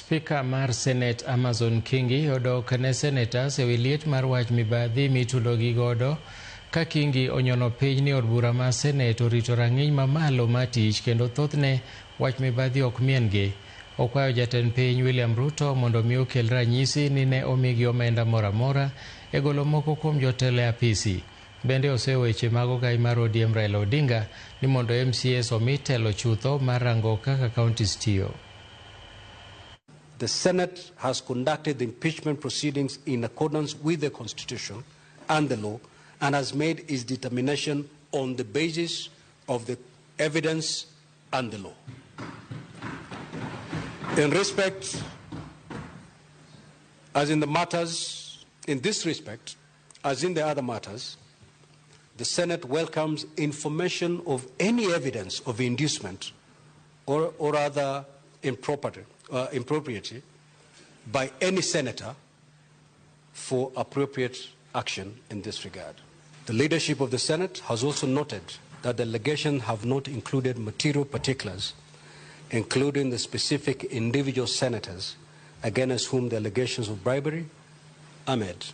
Spika mar senet Amazon Kingi odokne senetas ewi liet mar wach mibadhi mitudogigo ka Kingi onyono piny ni od bura mar senet orito rang'iny mamalo mar tich kendo thothne wach mibadhi ok miengi. Okwayo jatend piny William Ruto mondo mi okel ranyisi ni ne omigi omenda moro amora e golo moko kuom jotelo e apisi. Bende oseweche mag ogai mar ODM Raila Odinga ni mondo MCAs omi telo chutho mar rango kaka counties tiyo. The Senate has conducted the impeachment proceedings in accordance with the Constitution and the law and has made its determination on the basis of the evidence and the law. In respect, as in the matters, in this respect, as in the other matters, the Senate welcomes information of any evidence of inducement or other impropriety by any senator for appropriate action in this regard. The leadership of the Senate has also noted that the allegations have not included material particulars, including the specific individual senators against whom the allegations of bribery are made.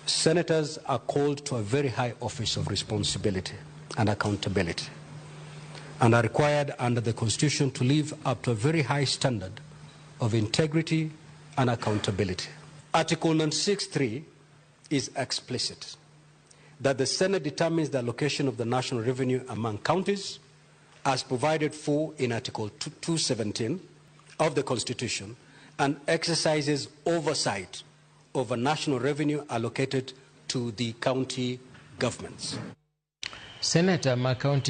Senators are called to a very high office of responsibility and accountability and are required under the Constitution to live up to a very high standard of integrity and accountability. Article 96(3) is explicit that the Senate determines the allocation of the national revenue among counties as provided for in Article 217 of the Constitution and exercises oversight over national revenue allocated to the county governments. Senator County